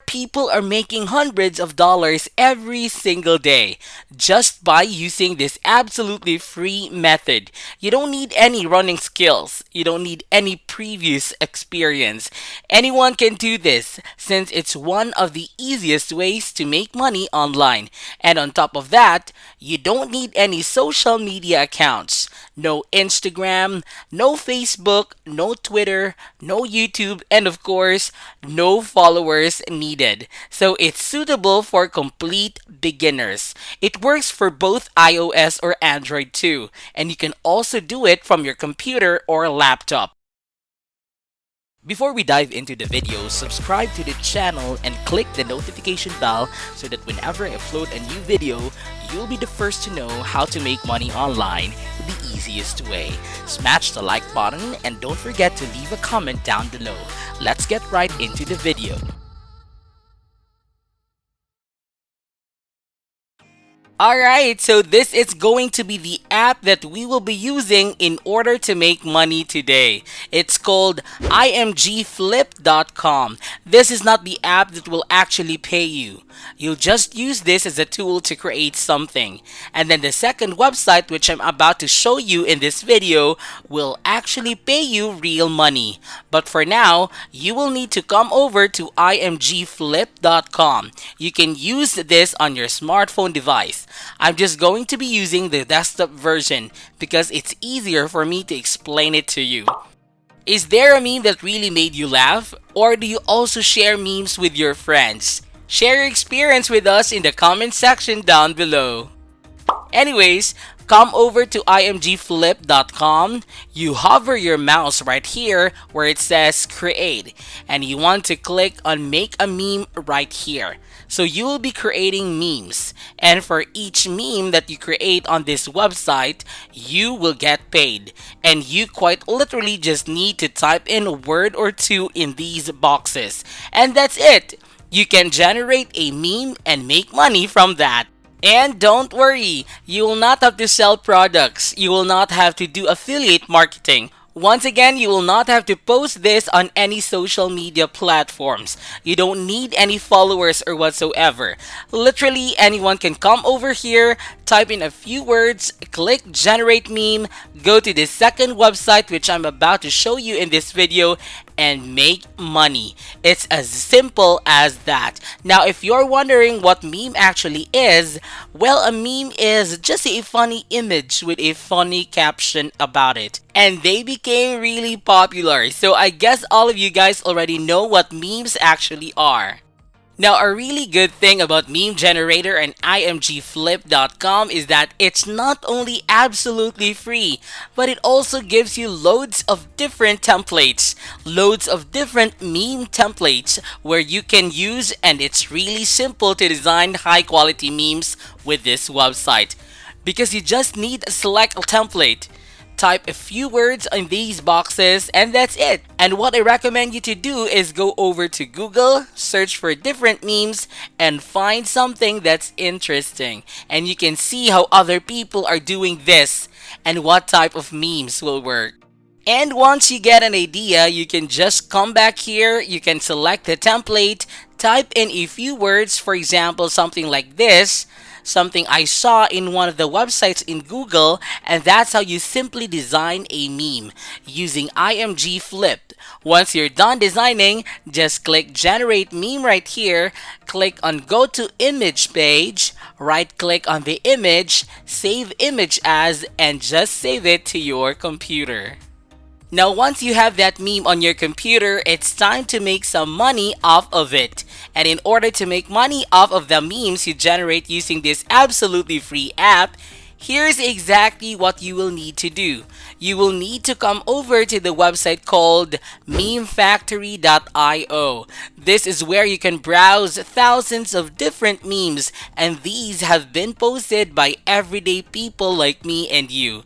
people are making hundreds of dollars every single day just by using this absolutely free method. You don't need any running skills. You don't need any previous experience. Anyone can do this since it's one of the easiest ways to make money online. And on top of that, you don't need any social media accounts. No Instagram, no Facebook, no Twitter, no YouTube, and of course, no followers needed. So it's suitable for complete beginners. It works for both iOS or Android too, and you can also do it from your computer or laptop. Before we dive into the video, subscribe to the channel and click the notification bell so that whenever I upload a new video, you'll be the first to know how to make money online the easiest way. Smash the like button and don't forget to leave a comment down below. Let's get right into the video. Alright, so this is going to be the app that we will be using in order to make money today. It's called Imgflip.com. This is not the app that will actually pay you. You'll just use this as a tool to create something. And then the second website, which I'm about to show you in this video, will actually pay you real money. But for now, you will need to come over to Imgflip.com. You can use this on your smartphone device. I'm just going to be using the desktop version because it's easier for me to explain it to you. Is there a meme that really made you laugh? Or do you also share memes with your friends? Share your experience with us in the comment section down below. Anyways, come over to imgflip.com. You hover your mouse right here where it says create, and you want to click on make a meme right here. So you will be creating memes, and for each meme that you create on this website, you will get paid. And you quite literally just need to type in a word or two in these boxes, and that's it. You can generate a meme and make money from that. And don't worry, you will not have to sell products. You will not have to do affiliate marketing. Once again, you will not have to post this on any social media platforms. You don't need any followers or whatsoever. Literally, anyone can come over here, type in a few words, click generate meme, go to the second website which I'm about to show you in this video, and make money. It's as simple as that. Now, if you're wondering what meme actually is, well, a meme is just a funny image with a funny caption about it. And they became really popular. So I guess all of you guys already know what memes actually are. Now, a really good thing about Meme Generator and Imgflip.com is that it's not only absolutely free, but it also gives you loads of different templates, loads of different meme templates where you can use, and it's really simple to design high quality memes with this website. Because you just need to select a template, type a few words in these boxes, and that's it. And what I recommend you to do is go over to Google, search for different memes, and find something that's interesting. And you can see how other people are doing this and what type of memes will work. And once you get an idea, you can just come back here, you can select the template, type in a few words, for example, something like this, something I saw in one of the websites in Google, and that's how you simply design a meme using Imgflip. Once you're done designing, just click generate meme right here, click on go to image page, right click on the image, save image as, and just save it to your computer. Now, once you have that meme on your computer, it's time to make some money off of it. And in order to make money off of the memes you generate using this absolutely free app, here's exactly what you will need to do. You will need to come over to the website called memefactory.io. This is where you can browse thousands of different memes, and these have been posted by everyday people like me and you.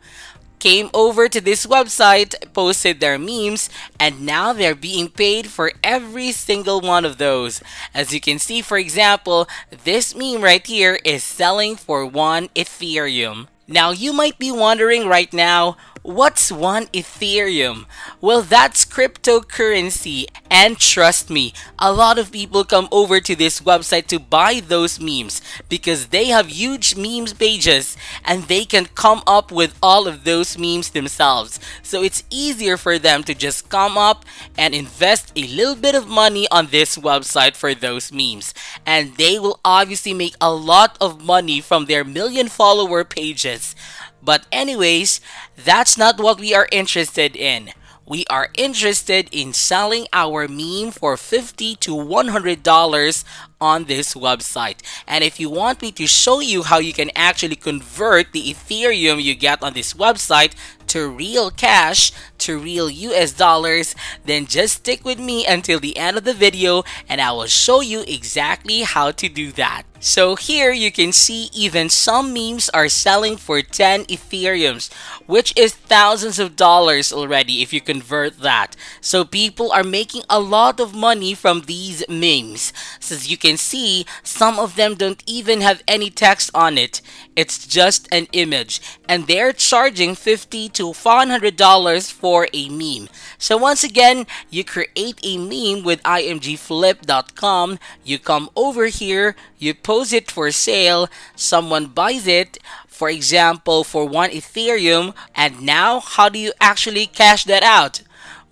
Came over to this website, posted their memes, and now they're being paid for every single one of those. As you can see, for example, this meme right here is selling for 1 Ethereum. Now, you might be wondering right now, What's one Ethereum? Well, that's cryptocurrency. And trust me, a lot of people come over to this website to buy those memes because they have huge memes pages and they can come up with all of those memes themselves. So it's easier for them to just come up and invest a little bit of money on this website for those memes. And they will obviously make a lot of money from their million follower pages. But anyways, that's not what we are interested in. We are interested in selling our meme for $50 to $100 on this website. And if you want me to show you how you can actually convert the Ethereum you get on this website to real cash, to real US dollars, then just stick with me until the end of the video and I will show you exactly how to do that. So here you can see even some memes are selling for 10 Ethereums, which is thousands of dollars already if you convert that. So people are making a lot of money from these memes. So as you can see, some of them don't even have any text on it. It's just an image. And they're charging $50 to $100 for a meme. So once again, you create a meme with imgflip.com. You come over here, you post it for sale, someone buys it, for example, for 1 Ethereum, and now how do you actually cash that out?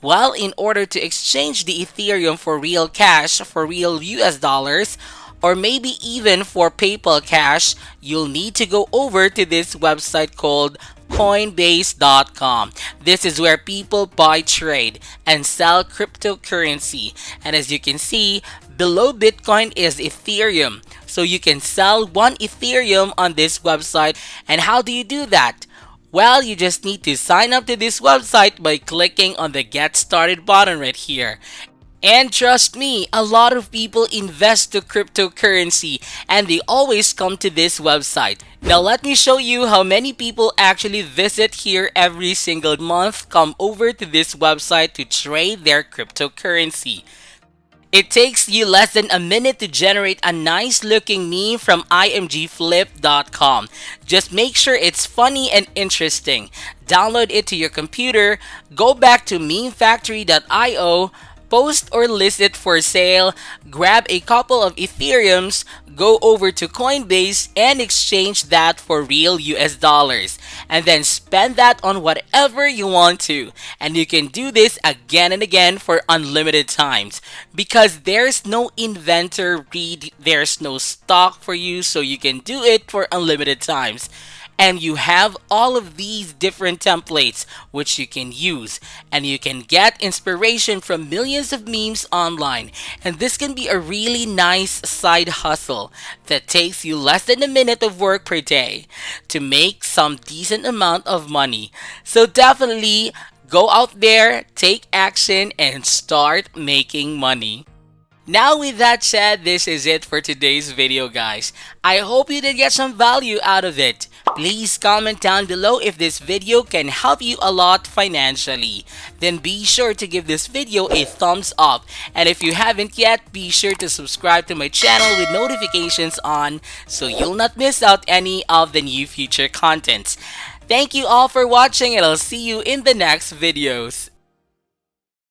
Well, in order to exchange the Ethereum for real cash, for real US dollars, or maybe even for PayPal cash, you'll need to go over to this website called Coinbase.com. This is where people buy, trade, and sell cryptocurrency. And as you can see, below Bitcoin is Ethereum. So you can sell 1 Ethereum on this website. And how do you do that? Well, you just need to sign up to this website by clicking on the Get Started button right here. And trust me, a lot of people invest to cryptocurrency and they always come to this website. Now let me show you how many people actually visit here every single month, come over to this website to trade their cryptocurrency. It takes you less than a minute to generate a nice looking meme from imgflip.com. Just make sure it's funny and interesting. Download it to your computer, go back to memefactory.io, post or list it for sale, grab a couple of Ethereums, go over to Coinbase and exchange that for real US dollars. And then spend that on whatever you want to. And you can do this again and again for unlimited times. Because there's no inventor read, there's no stock for you, so you can do it for unlimited times. And you have all of these different templates which you can use, and you can get inspiration from millions of memes online. And this can be a really nice side hustle that takes you less than a minute of work per day to make some decent amount of money. So definitely go out there, take action, and start making money. Now with that said, this is it for today's video, guys. I hope you did get some value out of it. Please comment down below if this video can help you a lot financially. Then be sure to give this video a thumbs up. And if you haven't yet, be sure to subscribe to my channel with notifications on so you'll not miss out any of the new future contents. Thank you all for watching and I'll see you in the next videos.